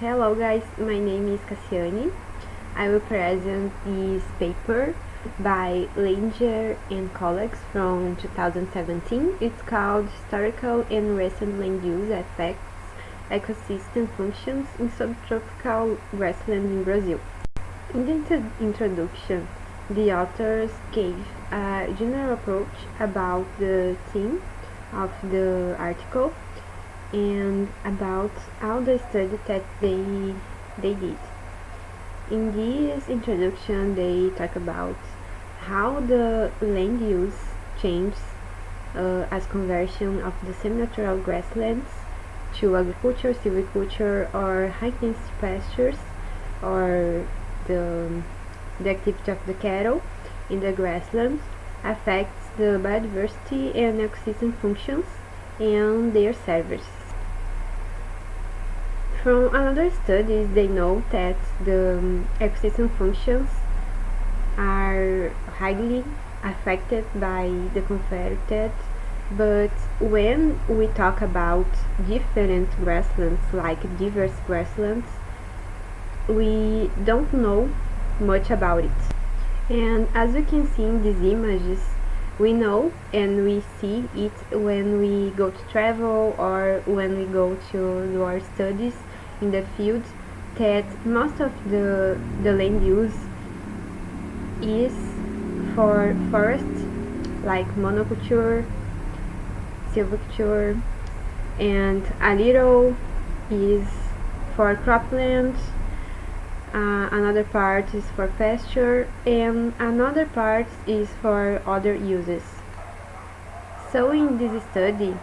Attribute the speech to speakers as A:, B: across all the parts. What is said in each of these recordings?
A: Hello guys, my name is Cassiane. I will present this paper by Leidinger and colleagues from 2017. It's called Historical and Recent Land Use Affects Ecosystem Functions in Subtropical Grasslands in Brazil. In the introduction, the authors gave a general approach about the theme of the article and about all the study that they did. In this introduction, they talk about how the land use changes as conversion of the semi-natural grasslands to agriculture, silviculture, or high-intensity pastures, or the activity of the cattle in the grasslands affects the biodiversity and ecosystem functions and their services. From another studies, they know that the ecosystem functions are highly affected by the converted, but when we talk about different grasslands, like diverse grasslands, we don't know much about it. And as you can see in these images, we know and we see it when we go to travel or when we go to do our studies in the field, that most of the land use is for forest, like monoculture, silviculture, and a little is for cropland, another part is for pasture, and another part is for other uses. So in this study,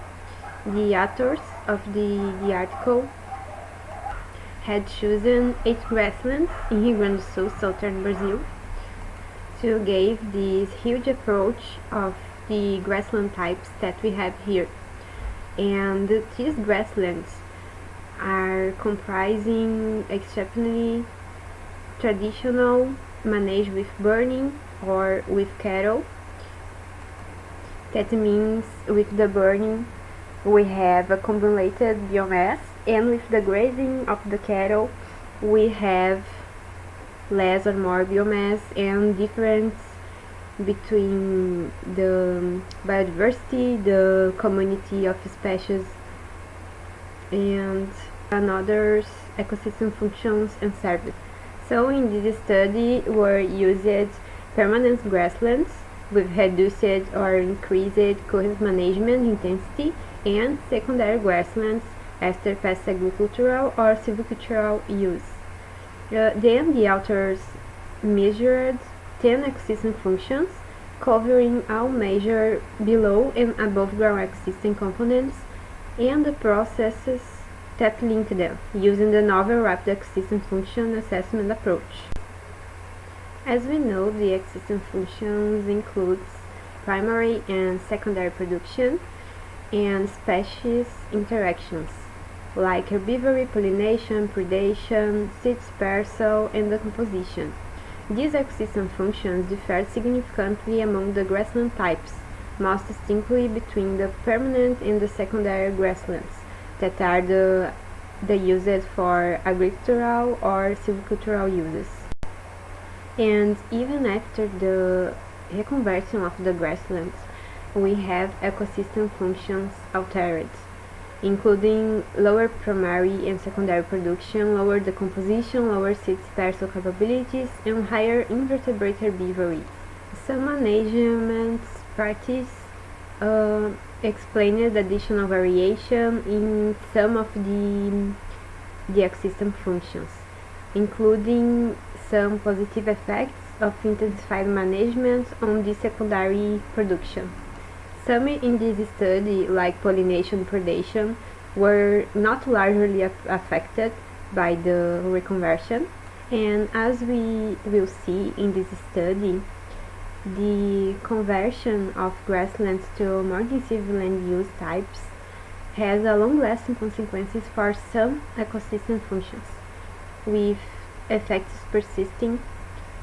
A: the authors of the article had chosen 8 grasslands in Rio Grande do Sul, southern Brazil, to give this huge approach of the grassland types that we have here. And these grasslands are comprising exceptionally traditional managed with burning or with cattle. That means with the burning we have accumulated biomass, and with the grazing of the cattle we have less or more biomass, and difference between the biodiversity, the community of species, and another ecosystem functions and services. So in this study were used permanent grasslands with reduced or increased current management intensity, and secondary grasslands after past agricultural or silvicultural use. Then the authors measured 10 ecosystem functions, covering all major below and above ground ecosystem components and the processes that link them, using the novel rapid ecosystem function assessment approach. As we know, the ecosystem functions includes primary and secondary production and species interactions, like herbivory, pollination, predation, seed dispersal, and decomposition. These ecosystem functions differ significantly among the grassland types, most distinctly between the permanent and the secondary grasslands, that are the uses for agricultural or silvicultural uses. And even after the reconversion of the grasslands, we have ecosystem functions altered, including lower primary and secondary production, lower decomposition, lower seed dispersal capabilities, and higher invertebrate herbivory. Some management practice explained additional variation in some of the ecosystem functions, including some positive effects of intensified management on the secondary production. Some in this study, like pollination predation, were not largely affected by the reconversion, and as we will see in this study, the conversion of grasslands to more intensive land use types has a long-lasting consequences for some ecosystem functions, with effects persisting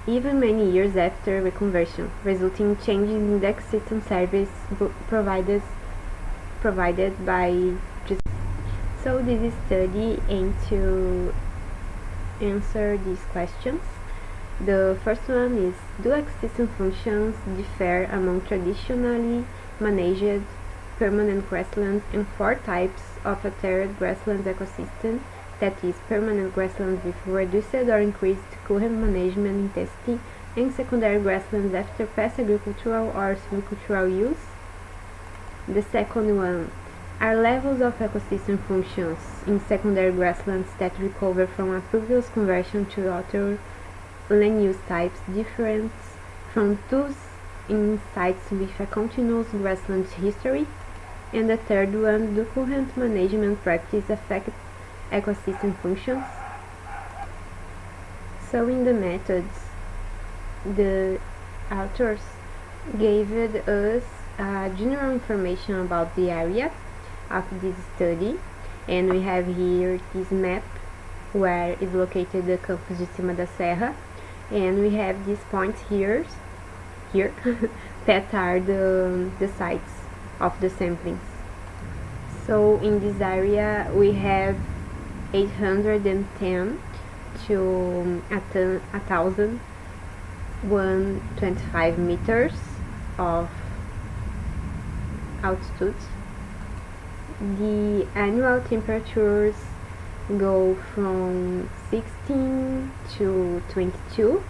A: even many years after reconversion, resulting in changes in the ecosystem service provided by. So this study aimed to answer these questions. The first one is, do ecosystem functions differ among traditionally managed permanent grasslands and four types of altered grasslands ecosystem, that is, permanent grasslands with reduced or increased current management intensity, and secondary grasslands after past agricultural or silvicultural use? The second one, are levels of ecosystem functions in secondary grasslands that recover from a previous conversion to other land use types different from those in sites with a continuous grassland history? And the third one, do current management practice affect ecosystem functions? So in the methods, the authors gave us general information about the area of this study, and we have here this map where is located the campus de Cima da Serra, and we have these points here that are the sites of the samplings. So in this area we have 810 to 1,125 meters of altitude. The annual temperatures go from 16 to 22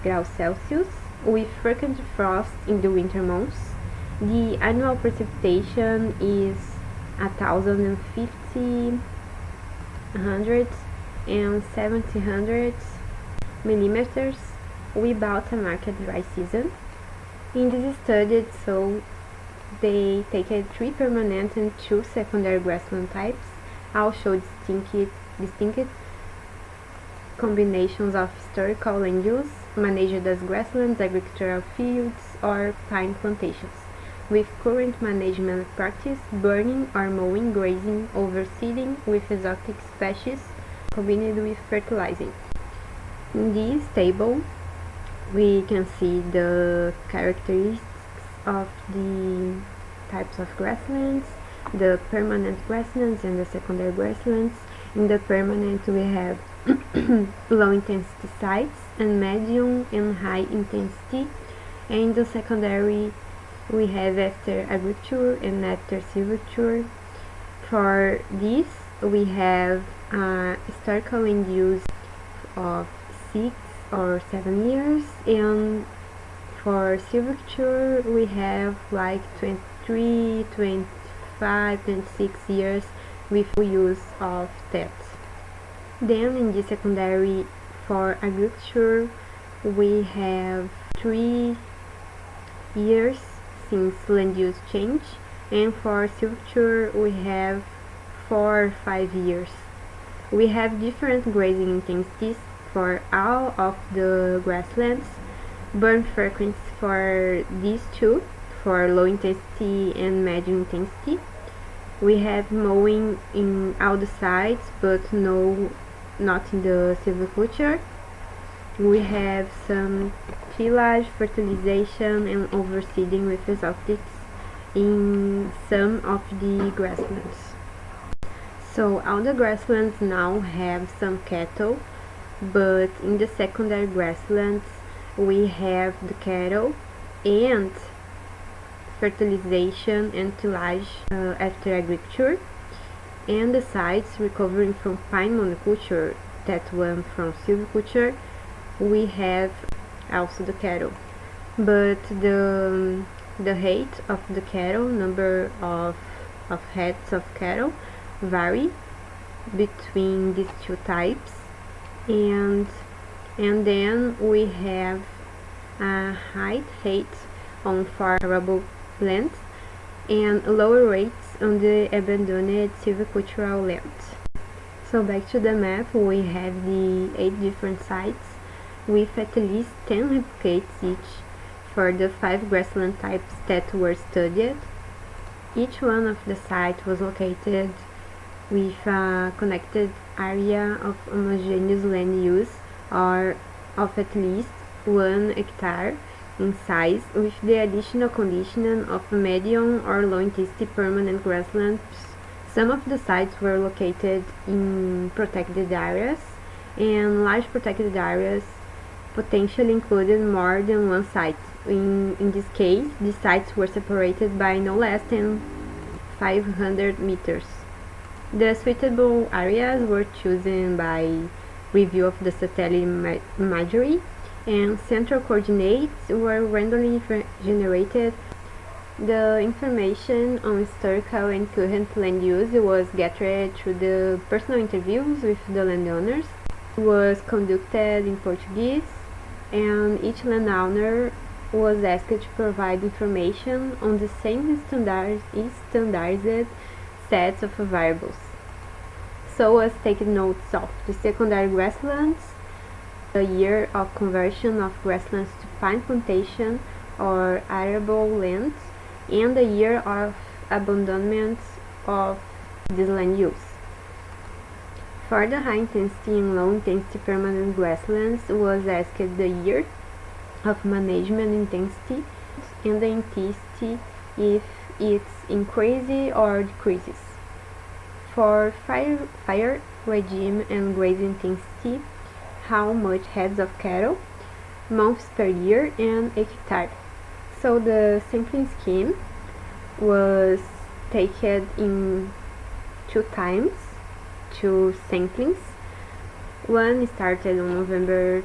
A: graus Celsius, with frequent frost in the winter months. The annual precipitation is 1,050, 100 and 700 millimeters without a marked dry season. In this study, so they take 3 permanent and 2 secondary grassland types, all show distinct combinations of historical land use, managed as grasslands, agricultural fields, or pine plantations, with current management practice, burning or mowing, grazing, overseeding with exotic species, combined with fertilizing. In this table, we can see the characteristics of the types of grasslands, the permanent grasslands and the secondary grasslands. In the permanent, we have low intensity sites and medium and high intensity, and in the secondary we have after agriculture and after silviculture. For this we have historical land use of 6 or 7 years, and for silviculture we have like 23, 25, 26 years with use of that. Then in the secondary, for agriculture we have 3 years since land use change, and for silviculture we have 4 or 5 years. We have different grazing intensities for all of the grasslands. Burn frequency for these two, for low intensity and medium intensity. We have mowing in all the sites, but not in the silviculture. We have some tillage, fertilization, and overseeding with exotics in some of the grasslands. So all the grasslands now have some cattle, but in the secondary grasslands we have the cattle and fertilization and tillage after agriculture, and the sites recovering from pine monoculture, that one from silviculture, we have also the cattle. But the height of the cattle, number of heads of cattle, vary between these two types, and then we have a high rate on farm arable lands and lower rates on the abandoned silvicultural lands. So back to the map, we have the 8 different sites with at least 10 replicates each for the 5 grassland types that were studied. Each one of the sites was located with a connected area of homogeneous land use, or of at least 1 hectare in size, with the additional condition of medium or low intensity permanent grasslands. Some of the sites were located in protected areas, and large protected areas potentially included more than one site. In this case, the sites were separated by no less than 500 meters. The suitable areas were chosen by review of the satellite imagery, and central coordinates were randomly generated. The information on historical and current land use was gathered through the personal interviews with the landowners. It was conducted in Portuguese, and each landowner was asked to provide information on the same standardized sets of variables. So as taken notes of the secondary grasslands, the year of conversion of grasslands to pine plantation or arable lands, and the year of abandonment of this land use. For the high intensity and low intensity permanent grasslands was asked the year of management intensity and the intensity if it increases or decreases. For fire regime and grazing intensity, how much heads of cattle, months per year, and hectare. So the sampling scheme was taken in two times, two samplings. One started on November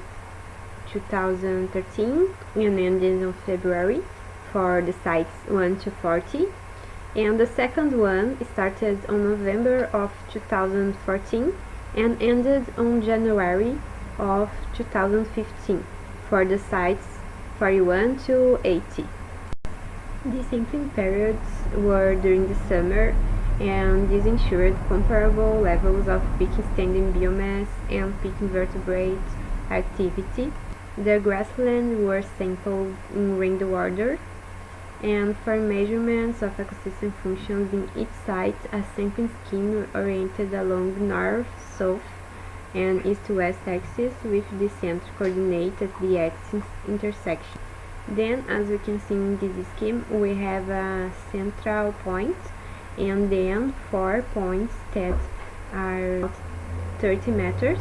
A: 2013 and ended on February for the sites 1 to 40, and the second one started on November of 2014 and ended on January of 2015 for the sites 41 to 80. The sampling periods were during the summer, and this ensured comparable levels of peak standing biomass and peak invertebrate activity. The grasslands were sampled in random order, and for measurements of ecosystem functions in each site, a sampling scheme oriented along north-south and east-west axis with the center coordinate at the axis intersection. Then, as you can see in this scheme, we have a central point and then 4 points that are 30 meters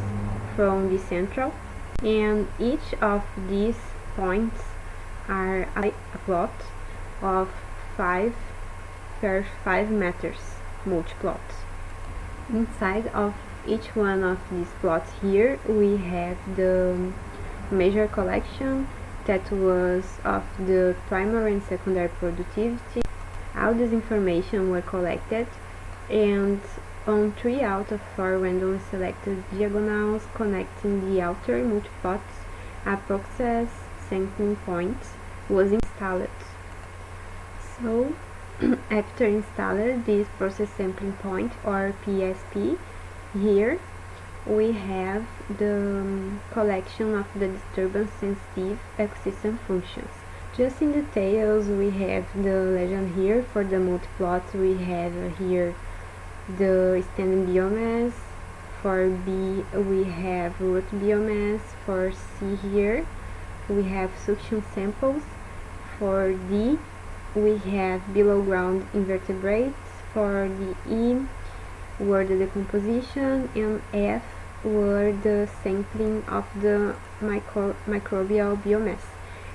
A: from the central, and each of these points are a plot of 5 per 5 meters multi-plot. Inside of each one of these plots here we have the measure collection that was of the primary and secondary productivity. All this information were collected, and on 3 out of 4 randomly selected diagonals connecting the outer multiplots, a PROXIES sampling point was installed. So, after installing this process sampling point, or PSP, here we have the collection of the disturbance-sensitive ecosystem functions. Just in details, we have the legend here. For the multiplots, we have here the standing biomass. For B, we have root biomass. For C here, we have suction samples. For D, we have below ground invertebrates. For the E were the decomposition, and F were the sampling of the microbial biomass.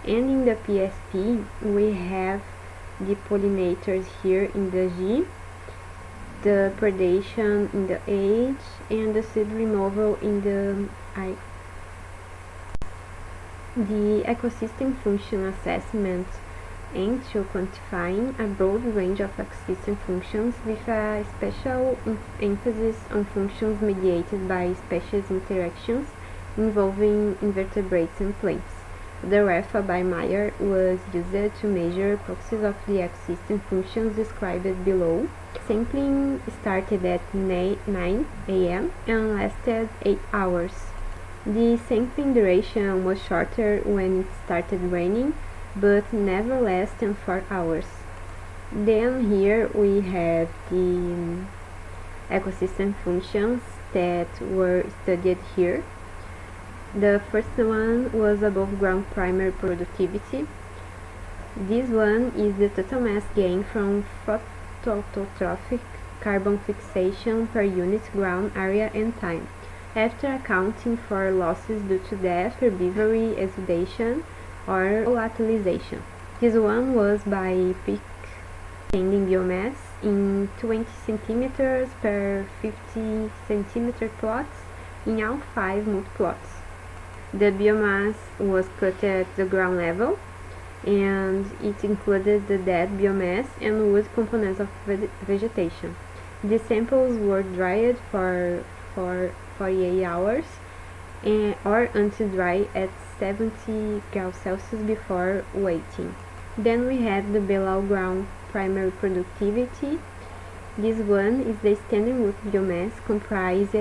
A: And in the PSP we have the pollinators here in the G, the predation in the H, and the seed removal in the I. The ecosystem function assessment aims to quantifying a broad range of ecosystem functions with a special emphasis on functions mediated by species interactions involving invertebrates and plants. The REFA by Meyer was used to measure proxies of the ecosystem functions described below. Sampling started at 9 a.m. and lasted 8 hours. The sampling duration was shorter when it started raining, but never less than 4 hours. Then here we have the ecosystem functions that were studied here. The first one was above ground primary productivity. This one is the total mass gain from phototrophic carbon fixation per unit ground area and time. after accounting for losses due to death, herbivory, exudation, or volatilization. This one was by peak standing biomass in 20 centimeters per 50 centimeter plots in all 5 multi-plots. The biomass was cut at the ground level, and it included the dead biomass and wood components of vegetation. The samples were dried for 48 hours or until dry at 70 degrees Celsius before weighting. Then we have the below ground primary productivity. This one is the standing wood biomass comprised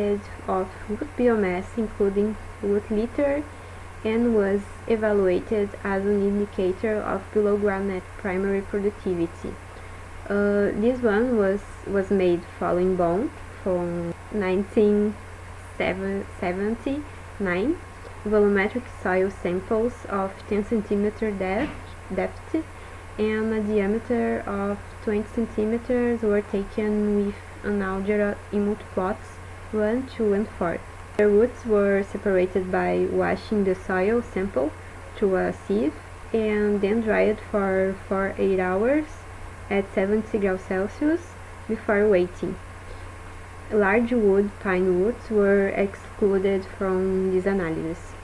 A: of wood biomass including wood litter and was evaluated as an indicator of below ground net primary productivity. This one was made following bone from 1979, volumetric soil samples of 10 cm depth and a diameter of 20 cm were taken with an algebra in multi-plots 1, 2, and 4. The roots were separated by washing the soil sample through a sieve and then dried for 8 hours at 70 degrees Celsius before weighting. Large wood pine roots were excluded from this analysis.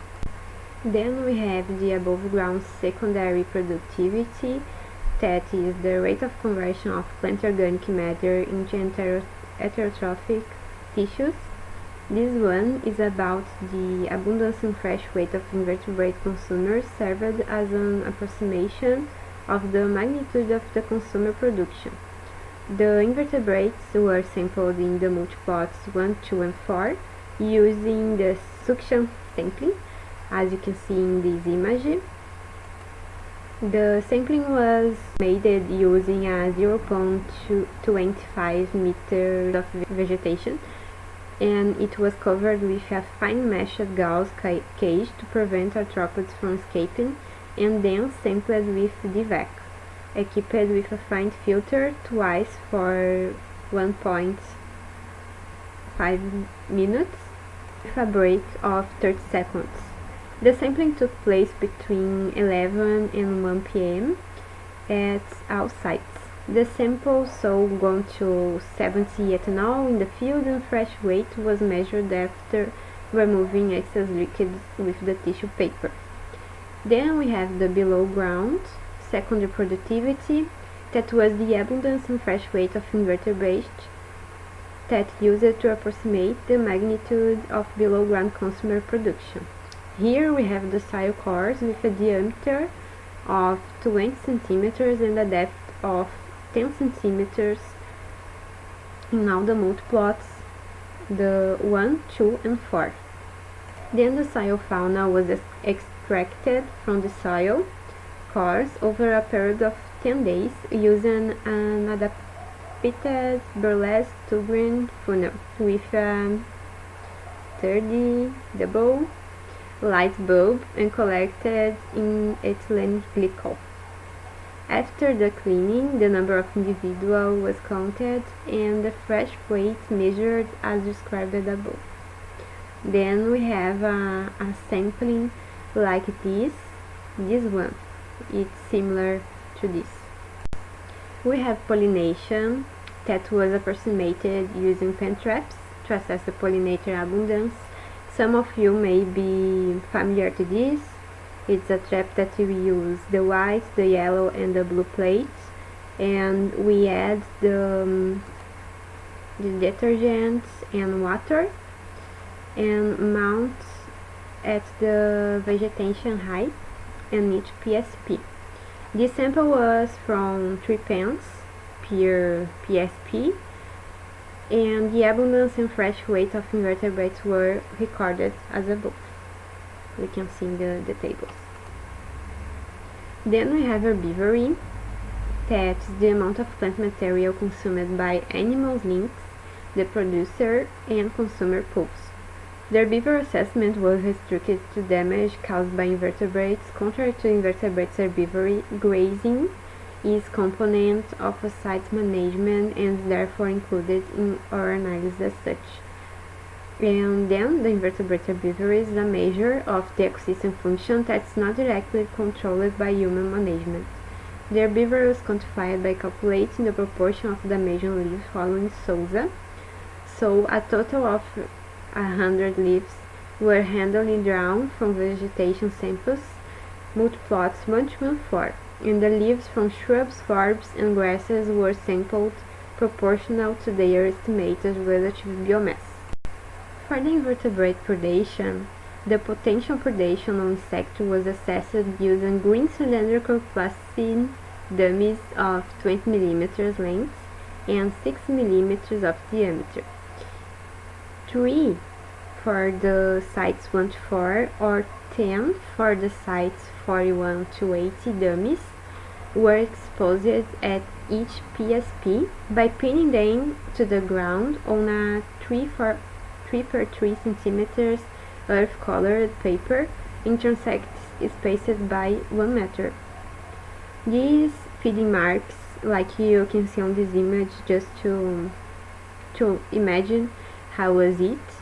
A: Then we have the above ground secondary productivity, that is the rate of conversion of plant organic matter into heterotrophic tissues. This one is about the abundance and fresh weight of invertebrate consumers, served as an approximation of the magnitude of the consumer production. The invertebrates were sampled in the multi-plots 1, 2, and 4 using the suction sampling, as you can see in this image. The sampling was made using a 0.25 meters of vegetation, and it was covered with a fine mesh of gauze cage to prevent arthropods from escaping, and then sampled with DVAC, equipped with a fine filter twice for 1.5 minutes with a break of 30 seconds. The sampling took place between 11 and 1 p.m. at all sites. The sample saw gone to 70 ethanol in the field, and fresh weight was measured after removing excess liquids with the tissue paper. Then we have the below ground secondary productivity, that was the abundance and fresh weight of invertebrates that used to approximate the magnitude of below ground consumer production. Here we have the soil cores with a diameter of 20 centimeters and a depth of 10 centimeters in all the multi-plots, the 1, 2, and 4. Then the soil fauna was extracted from the soil cores over a period of 10 days using an adapted burlesque turbine funnel with a 30 double light bulb and collected in ethylene glycol. After the cleaning, the number of individuals was counted and the fresh weight measured as described above. Then we have a sampling like this one. It's similar to this. We have pollination, that was approximated using pen traps to assess the pollinator abundance. Some of you may be familiar to this. It's a trap that we use the white, the yellow, and the blue plates, and we add the detergent and water and mount at the vegetation height and each PSP. This sample was from 3 pens per PSP, and the abundance and fresh weight of invertebrates were recorded as above. We can see in the tables. Then we have herbivory, that is the amount of plant material consumed by animals links, the producer and consumer pools. The herbivore assessment was restricted to damage caused by invertebrates. Contrary to invertebrates herbivory, grazing is component of a site management and is therefore included in our analysis as such. And then the invertebrate herbivory is a measure of the ecosystem function that's not directly controlled by human management. The herbivory was quantified by calculating the proportion of Dalmatian leaves following Souza. So a total of 100 leaves were randomly drawn from vegetation samples, multiplots 1 to 1/4, and the leaves from shrubs, forbs, and grasses were sampled proportional to their estimated relative biomass. For the invertebrate predation, the potential predation on insect was assessed using green cylindrical plasticine dummies of 20 mm length and 6 mm of diameter. 3 for the sites 1 to 4 or 10 for the sites 41 to 80 dummies were exposed at each PSP by pinning them to the ground on a 3 per 3 cm earth-colored paper intersects spaced by 1 meter. These feeding marks, like you can see on this image, just to imagine how was it,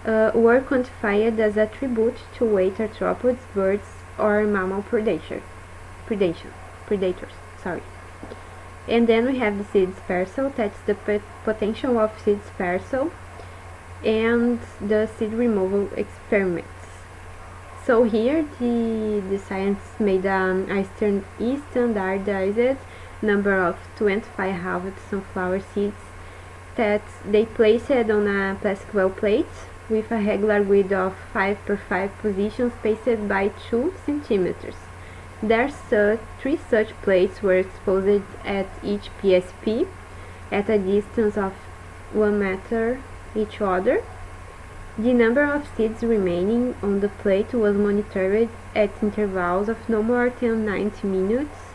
A: were quantified as a tribute to weight arthropods, birds, or mammal predators. And then we have the seed dispersal, that's the potential of seed dispersal, and the seed removal experiments. So here the scientists made a standardized number of 25 halved sunflower seeds that they placed on a plastic well plate with a regular grid of 5 per 5 positions spaced by 2 centimeters. Three such plates were exposed at each PSP at a distance of 1 meter each other. The number of seeds remaining on the plate was monitored at intervals of no more than 90 minutes,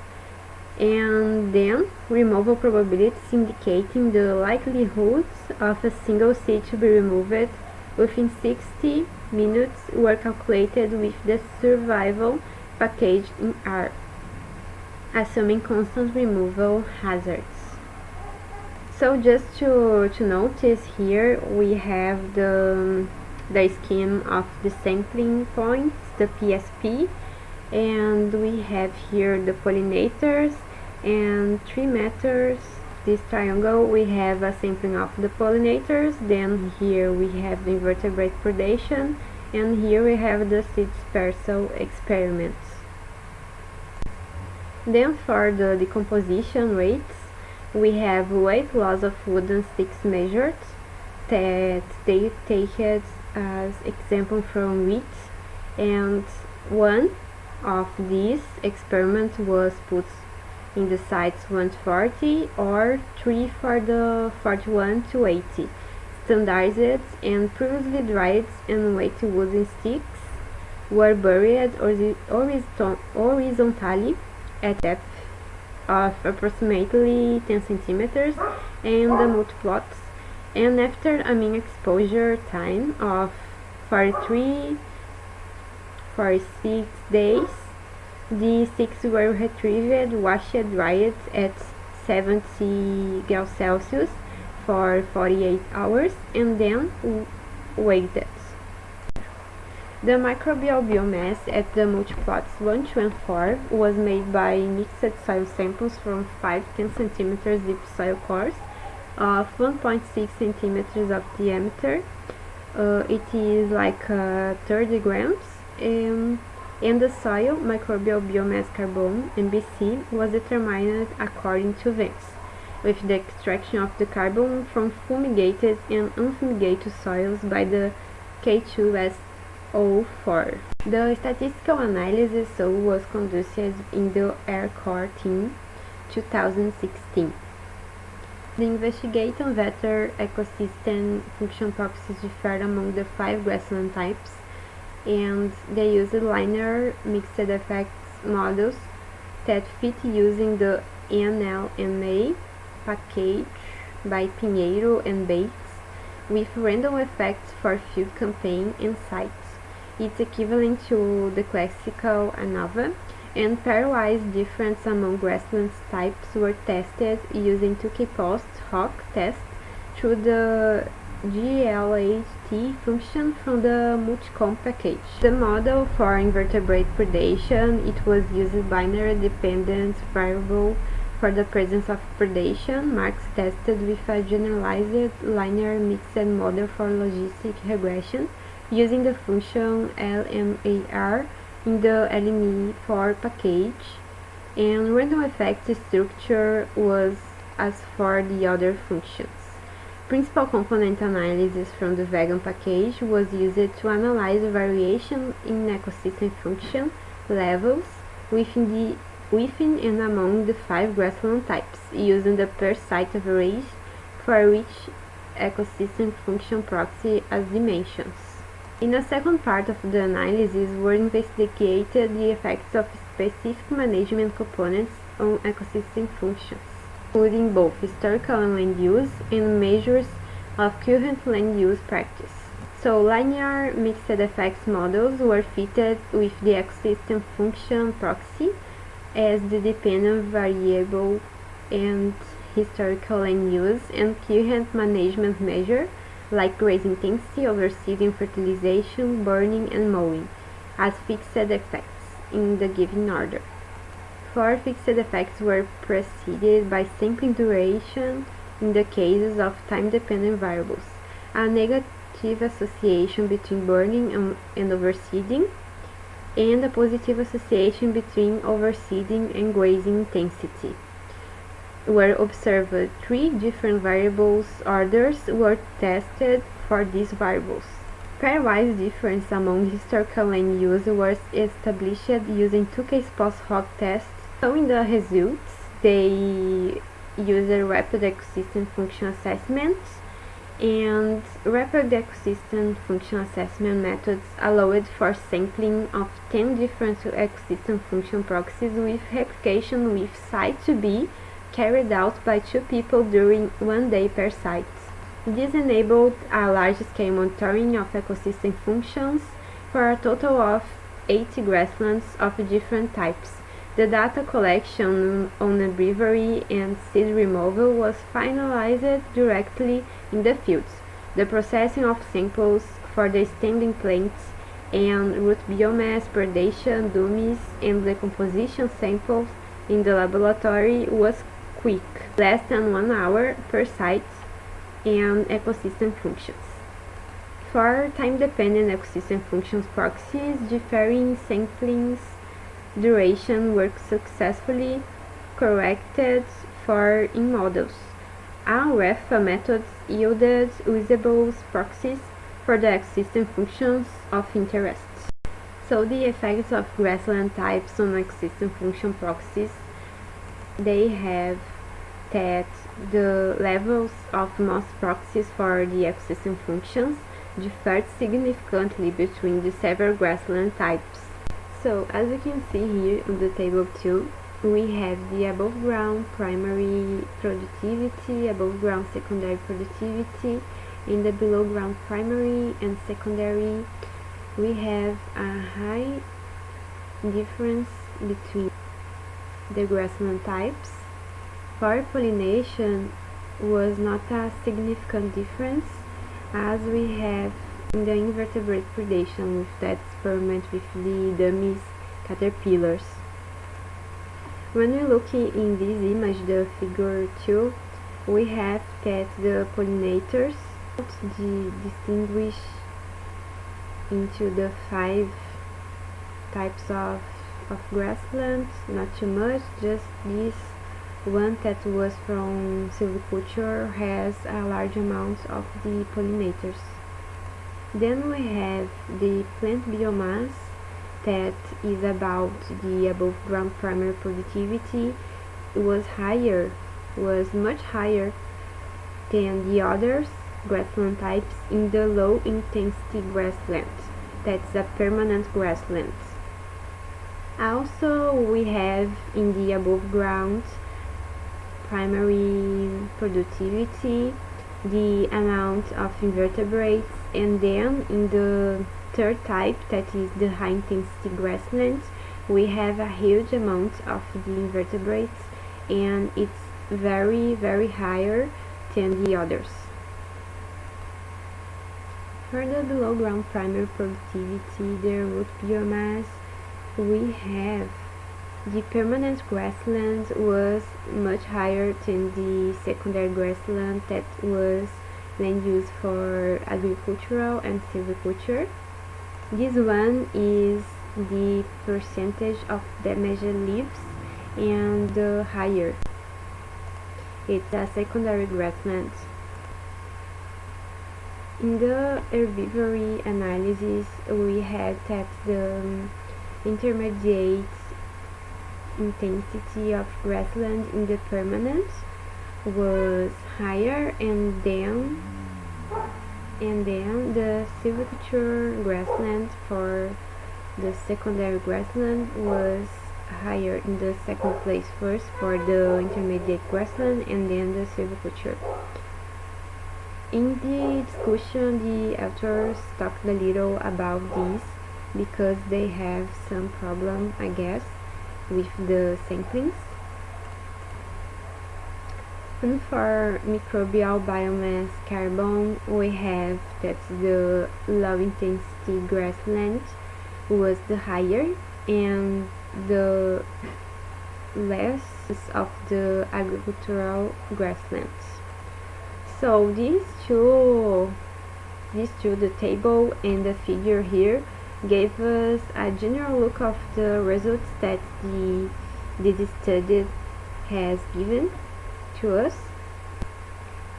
A: and then removal probabilities indicating the likelihood of a single seed to be removed within 60 minutes were calculated with the survival package in R, assuming constant removal hazards. So just to notice here, we have the scheme of the sampling points, the PSP, and we have here the pollinators, and 3 meters, this triangle, we have a sampling of the pollinators, then here we have the invertebrate predation, and here we have the seed dispersal experiments. Then for the decomposition rates, we have weight loss of wooden sticks measured, that they take it as example from wheat, and one of these experiments was put in the sites 1 to 40 or 3 for the 41 to 80, standardized and previously dried and weighted wooden sticks were buried horizontally at depth of approximately 10 centimeters and the multiplots, and after a mean exposure time of 46 days, the sticks were retrieved, washed, dried at 70 degrees Celsius for 48 hours, and then weighed. The microbial biomass at the multiplots 1, 2, and 4 was made by mixed soil samples from 5-10 cm deep soil cores of 1.6 cm of diameter. It is like 30 grams, and the soil microbial biomass carbon MBC was determined according to Vance, with the extraction of the carbon from fumigated and unfumigated soils by the K2SO4. The statistical analysis was conducted in the Air Core team 2016. The investigation vector ecosystem function proxies differ among the 5 grassland types, and they used linear mixed effects models that fit using the ANALYSES package by Pinheiro and Bates, with random effects for field campaign and sites. It's equivalent to the classical ANOVA, and pairwise difference among grasslands types were tested using 2K post hoc test through the GLH T function from the multicomp package. The model for invertebrate predation, it was used binary dependent variable for the presence of predation. Marx tested with a generalized linear mixed model for logistic regression using the function LMAR in the LME4 package, and random effect structure was as for the other functions. Principal component analysis from the vegan package was used to analyze variation in ecosystem function levels within and among the 5 grassland types, using the per site average for each ecosystem function proxy as dimensions. In the second part of the analysis were investigated the effects of specific management components on ecosystem functions, including both historical and land use, and measures of current land use practice. So linear mixed effects models were fitted with the ecosystem function proxy as the dependent variable and historical land use and current management measure like grass intensity, overseeding, fertilization, burning, and mowing as fixed effects in the given order. 4 fixed effects were preceded by sampling duration in the cases of time-dependent variables, a negative association between burning and overseeding, and a positive association between overseeding and grazing intensity. Were observed 3 different variables orders were tested for these variables. Pairwise difference among historical land use was established using 2 case post hoc tests. So in the results, they used a rapid ecosystem function assessment, and rapid ecosystem function assessment methods allowed for sampling of 10 different ecosystem function proxies with replication with site to be carried out by 2 people during 1 day per site. This enabled a large-scale monitoring of ecosystem functions for a total of 80 grasslands of different types. The data collection on herbivory and seed removal was finalized directly in the fields. The processing of samples for the standing plants and root biomass, predation, dummies, and decomposition samples in the laboratory was quick, less than 1 hour per site, and ecosystem functions. For time-dependent ecosystem functions proxies, differing samplings duration were successfully corrected for in models. RF methods yielded usable proxies for the ecosystem functions of interest. So the effects of grassland types on ecosystem function proxies, they have that the levels of most proxies for the ecosystem functions differed significantly between the several grassland types. So as you can see here on the table 2, we have the above ground primary productivity, above ground secondary productivity, and the below ground primary and secondary. We have a high difference between the grassland types. For pollination was not a significant difference, as we have in the invertebrate predation with that experiment with the dummies caterpillars. When we look in this image, the figure 2, we have that the pollinators distinguish into the 5 types of grasslands, not too much, just this one that was from silviculture has a large amount of the pollinators. Then we have the plant biomass that is about the above ground primary productivity was much higher than the others grassland types in the low intensity grassland, that's a permanent grassland. Also we have in the above ground primary productivity the amount of invertebrates, and then in the third type, that is the high intensity grasslands, we have a huge amount of the invertebrates, and it's very higher than the others. For the below ground primary productivity, the root biomass, we have the permanent grassland was much higher than the secondary grassland that was land used for agricultural and silviculture. This one is the percentage of damaged leaves, and the higher it's a secondary grassland. In the herbivory analysis, we had that the intermediate intensity of grassland in the permanent was higher, and then the silviculture grassland for the secondary grassland was higher in the second place, first for the intermediate grassland and then the silviculture. In the discussion, the authors talked a little about this because they have some problem, I guess, with the samplings. And for microbial biomass carbon, we have that the low intensity grassland was the higher and the less of the agricultural grasslands. So these two, the table and the figure here, gave us a general look of the results that this study has given to us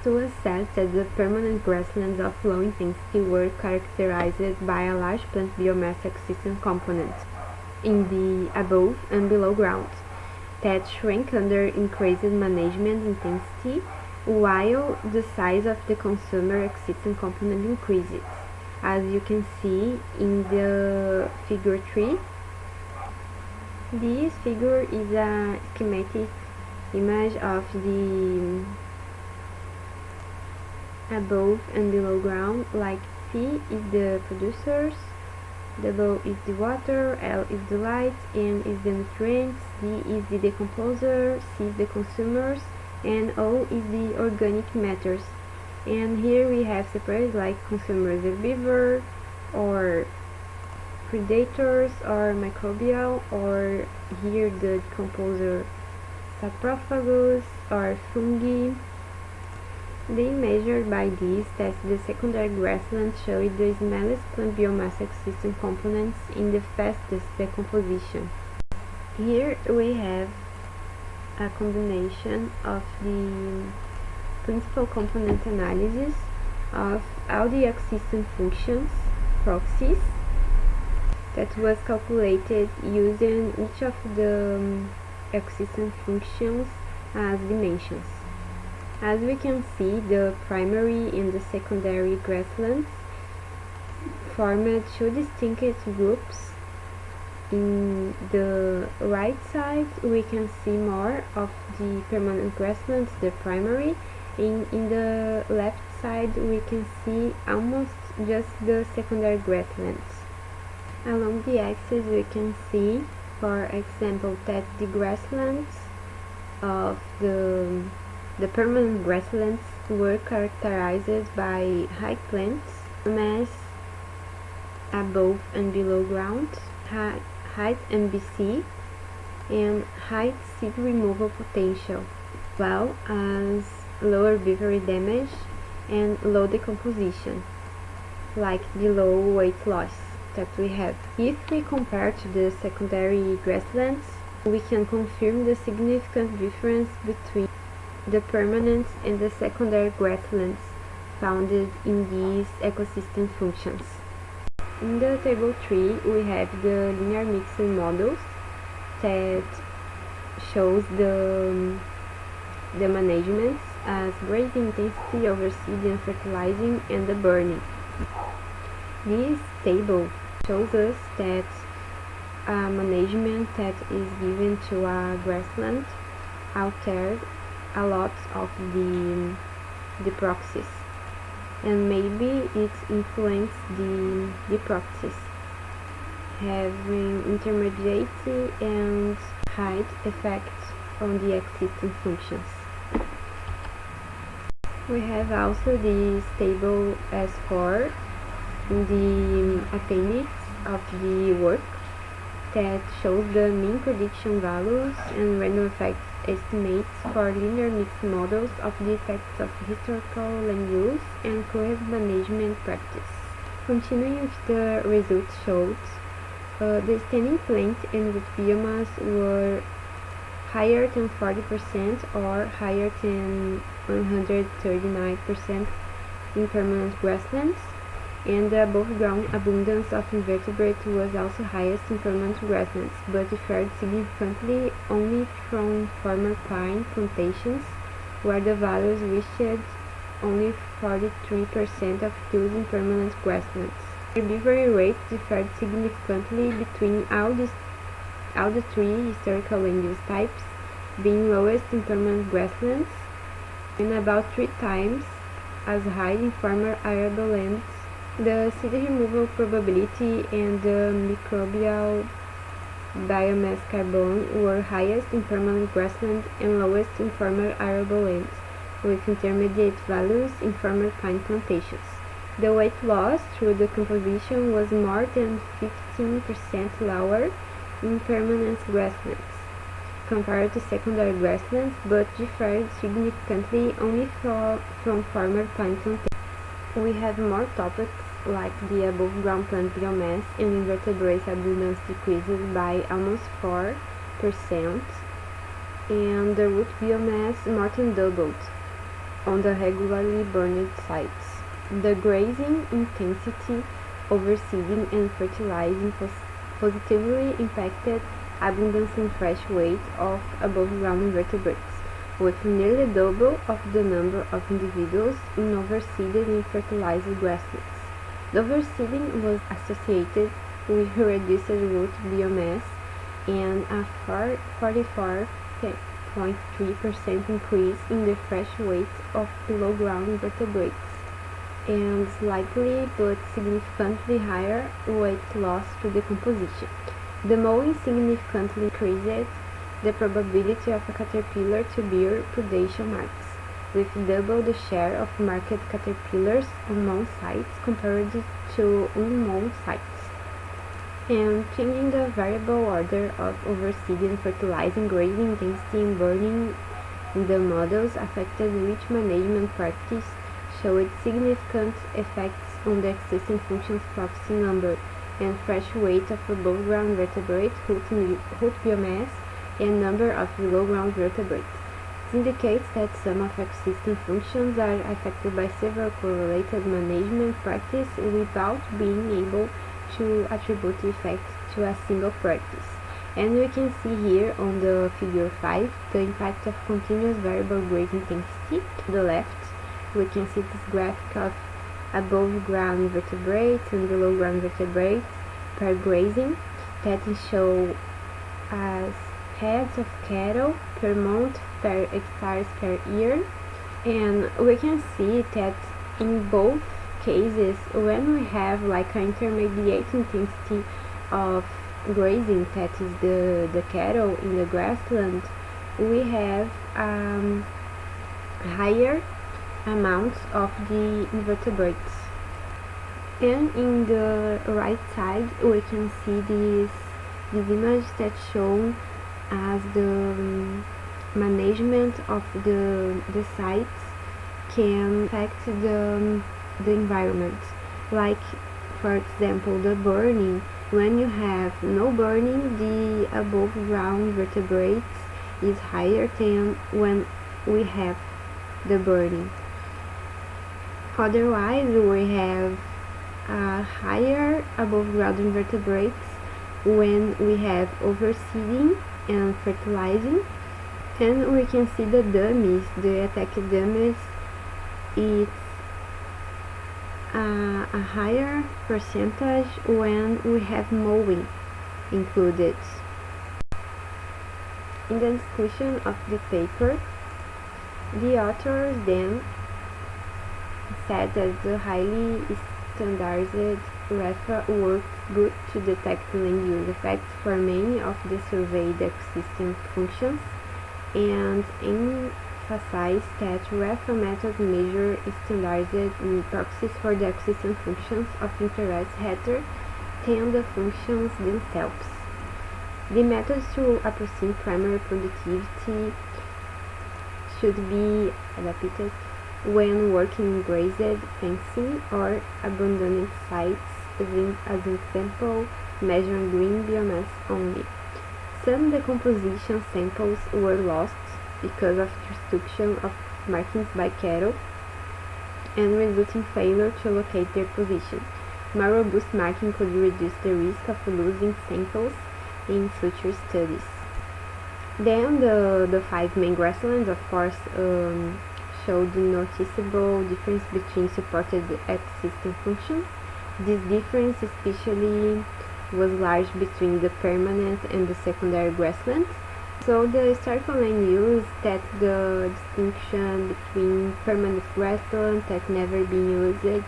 A: to assess that the permanent grasslands of low intensity were characterized by a large plant biomass ecosystem component in the above and below ground that shrank under increased management intensity, while the size of the consumer ecosystem component increases, as you can see in the figure 3. This figure is a schematic image of the above and below ground, like P is the producers, W is the water, L is the light, N is the nutrients, D is the decomposer, C is the consumers, and O is the organic matters. And here we have separated like consumers herbivore, or predators, or microbial, or here the decomposer subtropical or fungi. They measured by this that the secondary grasslands showed the smallest plant biomass ecosystem components in the fastest decomposition. Here we have a combination of the principal component analysis of all the ecosystem functions, PROXIES, that was calculated using each of the ecosystem functions as dimensions. As we can see, the primary and the secondary grasslands formed two distinct groups. In the right side, we can see more of the permanent grasslands, the primary, and in the left side, we can see almost just the secondary grasslands. Along the axis, we can see, for example, that the grasslands of the permanent grasslands were characterized by high plants, mass above and below ground, high MBC, and high seed removal potential, well as lower herbivory damage and low decomposition, like the low weight loss that we have. If we compare to the secondary grasslands, we can confirm the significant difference between the permanent and the secondary grasslands founded in these ecosystem functions. In the table 3, we have the linear mixing models that shows the management as grazing intensity, overseed and fertilizing, and the burning. This table shows us that management that is given to a grassland altered a lot of the PROXIES, and maybe it influenced the PROXIES, having intermediate and high effects on the existing functions. We have also the table S4 the appendix of the work that shows the mean prediction values and random effect estimates for linear mixed models of the effects of historical land use and current management practice. Continuing with the results showed, the standing plant and root biomass were higher than 40% or higher than 139% in permanent grasslands, and the above-ground abundance of invertebrates was also highest in permanent grasslands, but differed significantly only from former pine plantations, where the values reached only 43% of those in permanent grasslands. Herbivory rates differed significantly between all the three historical land use types, being lowest in permanent grasslands and about 3 times as high in former arable lands. The seed removal probability and the microbial biomass carbon were highest in permanent grassland and lowest in former arable lands, with intermediate values in former pine plantations. The weight loss through decomposition was more than 15% lower in permanent grasslands compared to secondary grasslands, but differed significantly only from former pine plantations. We have more topics like the above ground plant biomass and invertebrates abundance decreases by almost 4%, and the root biomass more than doubled on the regularly burned sites. The grazing intensity, overseeding and fertilizing positively impacted abundance and fresh weight of above ground invertebrates, with nearly double of the number of individuals in overseeded and fertilized grasslands. The overseeding was associated with reduced root biomass and a 44.3% increase in the fresh weight of below ground invertebrates, and slightly but significantly higher weight loss to decomposition. The mowing significantly increased the probability of a caterpillar to bear predation marks, with double the share of marked caterpillars on mown sites compared to unmown sites. And changing the variable order of overseeding, fertilizing, grazing intensity, and burning in the models affected which management practice showed significant effects on the existing functions proxy number and fresh weight of above ground vertebrates, root biomass, and number of below ground vertebrates. This indicates that some of existing functions are affected by several correlated management practices without being able to attribute effects to a single practice. And we can see here on the figure 5 the impact of continuous variable grazing intensity. To the left, we can see this graphic of above ground invertebrates and below ground vertebrates per grazing that show as heads of cattle per month per hectares per year. And we can see that in both cases, when we have like an intermediate intensity of grazing, that is the cattle in the grassland, we have higher amounts of the invertebrates. And in the right side we can see this image that's shown as the management of the sites can affect the environment. Like, for example, the burning. When you have no burning, the above ground vertebrates is higher than when we have the burning. Otherwise, we have higher above ground invertebrates when we have overseeding and fertilizing. And we can see the dummies, the attack dummies, it's a higher percentage when we have mowing included. In the discussion of the paper, the authors then said that the highly standardized REFA works good to detect land use effects for many of the surveyed ecosystem functions, and emphasize that reference methods measure standardized proxies for the ecosystem functions of interest rather than the functions themselves. The methods to approximate primary productivity should be adapted when working in grazed, fencing, or abandoned sites, using as an example measuring green biomass only. Some decomposition samples were lost because of destruction of markings by cattle and resulting failure to locate their position. More robust marking could reduce the risk of losing samples in future studies. Then the 5 main grasslands, of course, showed noticeable difference between supported ecosystem functions. This difference especially was large between the permanent and the secondary grasslands. So the historical land use that the distinction between permanent grasslands that never been used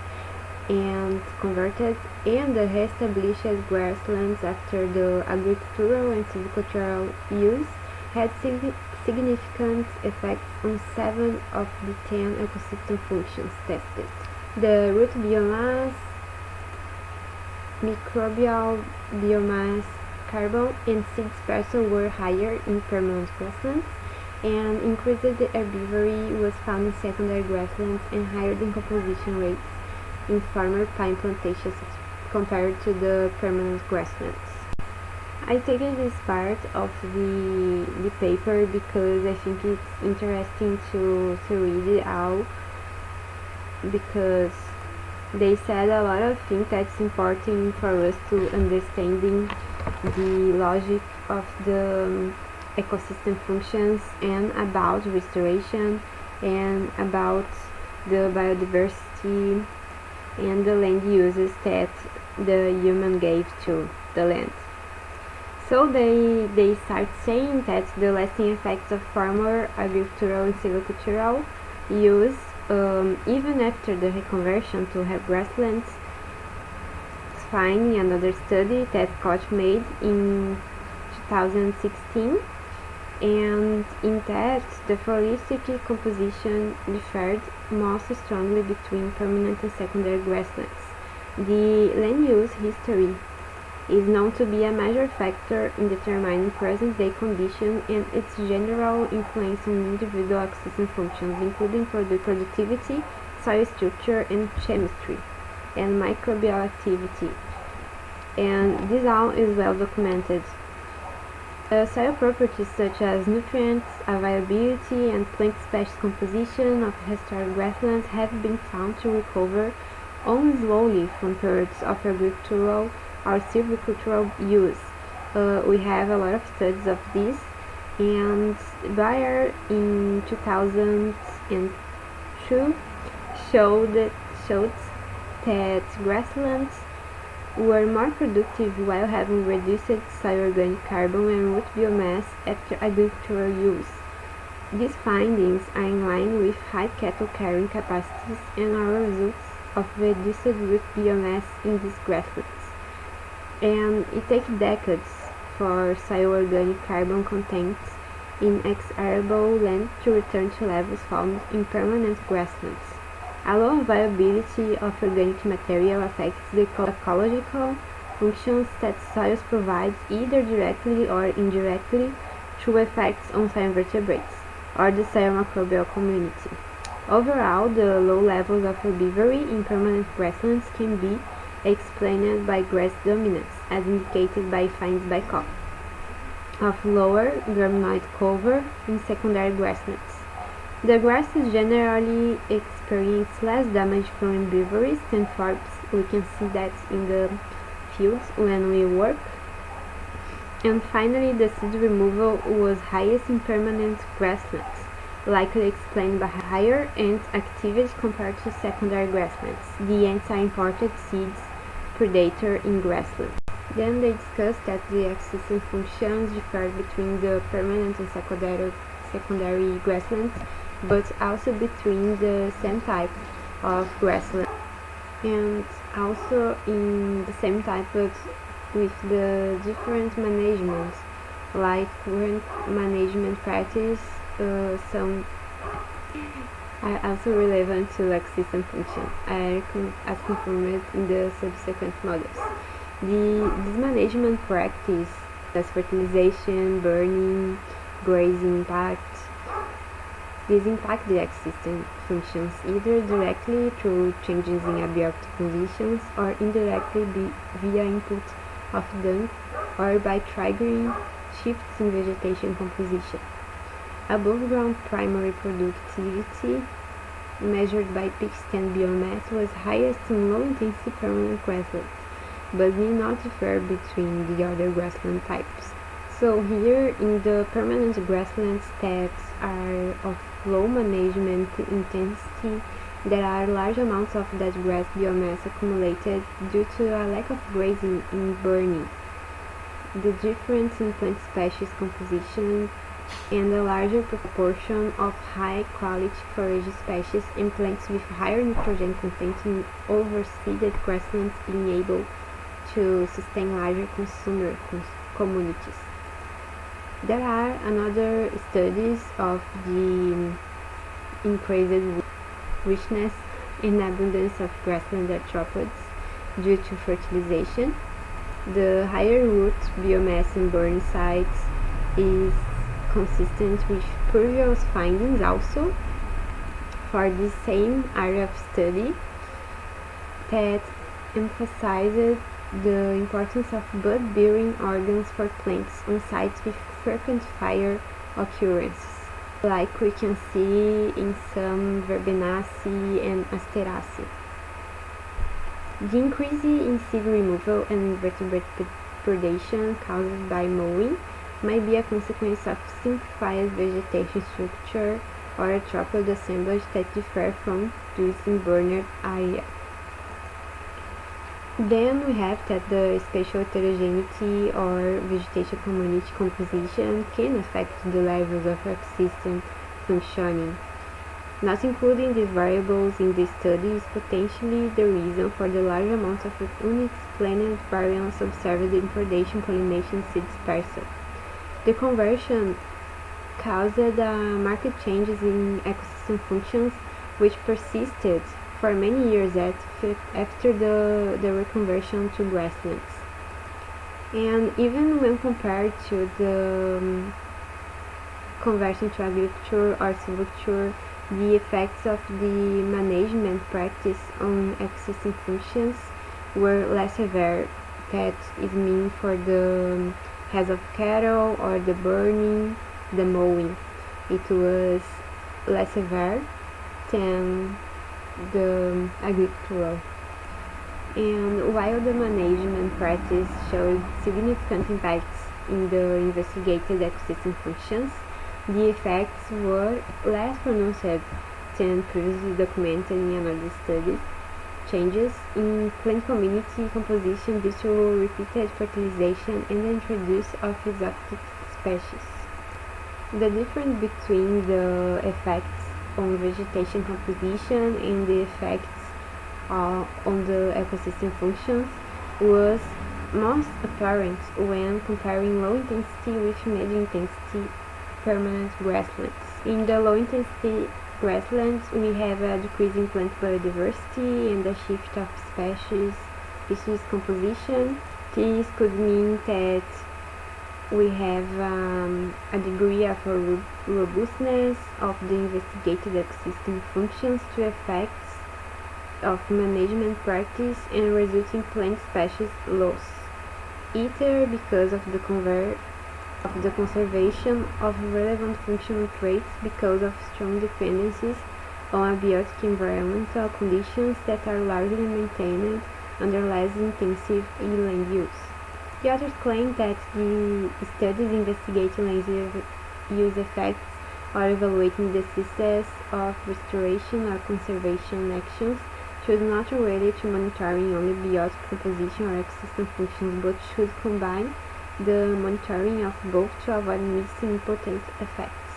A: and converted and the reestablished grasslands after the agricultural and silvicultural use had significant effects on 7 of the 10 ecosystem functions tested. The root biomass, microbial biomass, carbon, and seed dispersal were higher in permanent grasslands, and increased herbivory was found in secondary grasslands and higher decomposition rates in former pine plantations compared to the permanent grasslands. I take this part of the paper because I think it's interesting to read it out, because they said a lot of things that's important for us to understanding the logic of the ecosystem functions and about restoration and about the biodiversity and the land uses that the human gave to the land. So they start saying that the lasting effects of former agricultural and silvicultural use, even after the reconversion to have grasslands, finding another study that Koch made in 2016, and in that the floristic composition differed most strongly between permanent and secondary grasslands. The land use history is known to be a major factor in determining present-day conditions and its general influence on individual ecosystem functions, including productivity, soil structure, and chemistry, and microbial activity. And this all is well documented. Soil properties such as nutrients, availability, and plant species composition of restored grasslands have been found to recover only slowly from periods of agricultural or silvicultural use. We have a lot of studies of this, and Meyer in 2002 showed that grasslands were more productive while having reduced soil organic carbon and root biomass after agricultural use. These findings are in line with high cattle carrying capacities and are results of reduced root biomass in these grasslands. And it takes decades for soil organic carbon content in ex-arable land to return to levels found in permanent grasslands. A low availability of organic material affects the ecological functions that soils provide either directly or indirectly through effects on soil invertebrates or the soil microbial community. Overall, the low levels of herbivory in permanent grasslands can be explained by grass dominance, as indicated by finds by Koch, of lower graminoid cover in secondary grasslands. The grasses generally experience less damage from herbivories than forbs. We can see that in the fields when we work. And finally, the seed removal was highest in permanent grasslands, likely explained by higher ant activity compared to secondary grasslands. The ants are imported seeds predator in grasslands. Then they discussed that the ecosystem functions differ between the permanent and secondary grasslands, but also between the same type of grassland, and also in the same type but with the different management, like current management practice. Some are also relevant to ecosystem function, as confirmed in the subsequent models. This management practice, as fertilization, burning, grazing these impact the ecosystem functions either directly through changes in abiotic conditions or indirectly via input of dung or by triggering shifts in vegetation composition. Above-ground primary productivity, measured by peak stand biomass, was highest in low-intensity permanent grasslands, but did not differ between the other grassland types. So here in the permanent grassland stats are of low management intensity, there are large amounts of dead grass biomass accumulated due to a lack of grazing and burning, the difference in plant species composition, and a larger proportion of high-quality forage species and plants with higher nitrogen content in overseeded grasslands being able to sustain larger consumer communities. There are another studies of the increased richness and abundance of grassland arthropods due to fertilization. The higher root biomass in burn sites is consistent with previous findings also for the same area of study that emphasizes the importance of bud-bearing organs for plants on sites with frequent fire occurrences, like we can see in some Verbenaceae and Asteraceae. The increase in seed removal and invertebrate predation caused by mowing might be a consequence of simplified vegetation structure or a arthropod assemblage that differ from those in burned area. Then we have that the spatial heterogeneity or vegetation community composition can affect the levels of ecosystem functioning. Not including these variables in the study is potentially the reason for the large amount of unexplained variance observed in predation, pollination, seed dispersal. The conversion caused marked changes in ecosystem functions which persisted for many years after the reconversion to grasslands. And even when compared to the conversion to agriculture or silviculture, the effects of the management practice on ecosystem functions were less severe. That is mean for the heads of cattle or the burning, the mowing. It was less severe than the agricultural. And while the management practice showed significant impacts in the investigated ecosystem functions, the effects were less pronounced than previously documented in another studies. Changes in plant community composition due to repeated fertilization and the introduction of exotic species. The difference between the effects on vegetation composition and the effects on the ecosystem functions was most apparent when comparing low-intensity with medium-intensity permanent grasslands. In the low-intensity grasslands, we have a decrease in plant biodiversity and a shift of species composition. This could mean that we have a degree of robustness of the investigated ecosystem functions to effects of management practice and resulting plant species loss, either because of the conservation of relevant functional traits because of strong dependencies on abiotic environmental conditions that are largely maintained under less intensive land use. The authors claim that the studies investigating land use effects or evaluating the success of restoration or conservation actions should not relate to monitoring only biotic composition or ecosystem functions, but should combine the monitoring of both to avoid missing important effects.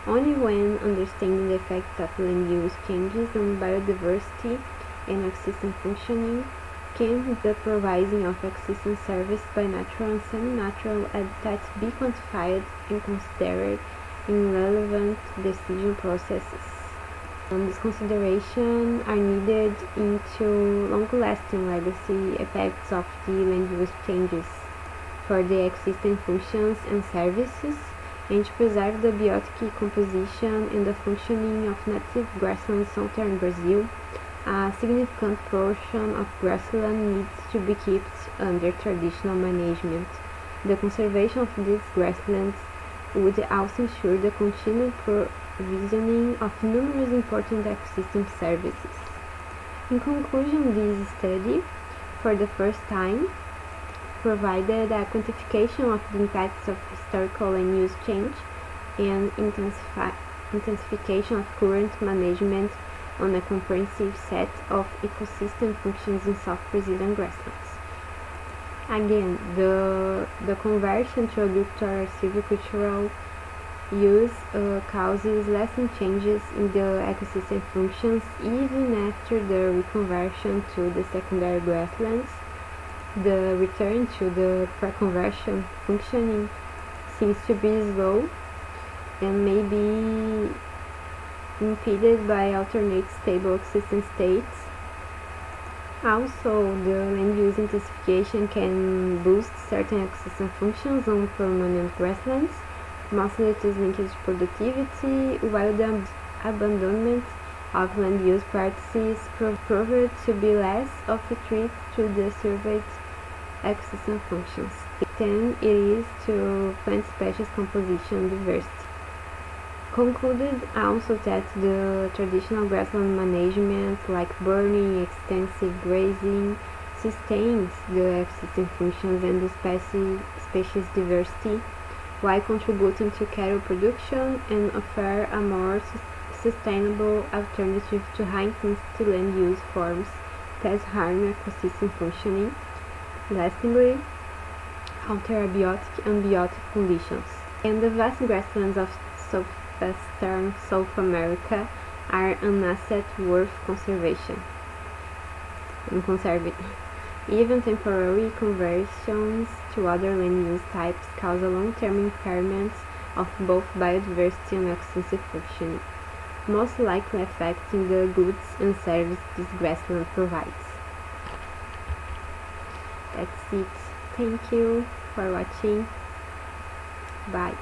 A: Only when understanding the effects of land use changes on biodiversity and ecosystem functioning can the providing of ecosystem service by natural and semi-natural habitats be quantified and considered in relevant decision processes. These considerations are needed into long-lasting legacy effects of the land use changes for the existing functions and services, and to preserve the biotic composition and the functioning of native grasslands in southern Brazil. A significant portion of grassland needs to be kept under traditional management. The conservation of these grasslands would also ensure the continued provisioning of numerous important ecosystem services. In conclusion, this study, for the first time, provided a quantification of the impacts of historical land use change and intensification of current management on a comprehensive set of ecosystem functions in South Brazilian grasslands. Again, the conversion to agricultural silvicultural use causes lasting changes in the ecosystem functions even after the reconversion to the secondary grasslands. The return to the pre-conversion functioning seems to be slow and may be impeded by alternate stable existing states. Also, the land use intensification can boost certain ecosystem functions on permanent grasslands, mostly it is linked to productivity, while the abandonment of land use practices proved to be less of a threat to the surveyed ecosystem functions than it is to plant species composition diversity. Concluded also that the traditional grassland management, like burning, extensive grazing, sustains the ecosystem functions and the species diversity, while contributing to cattle production and offer a more sustainable alternative to high-intensity land use forms that harm ecosystem functioning. Lastly, alter abiotic and biotic conditions. And the vast grasslands of southwestern South America are an asset worth conservation and conserving. Even temporary conversions to other land use types cause a long-term impairment of both biodiversity and ecosystem functioning, most likely affecting the goods and services this grassland provides. That's it. Thank you for watching. Bye.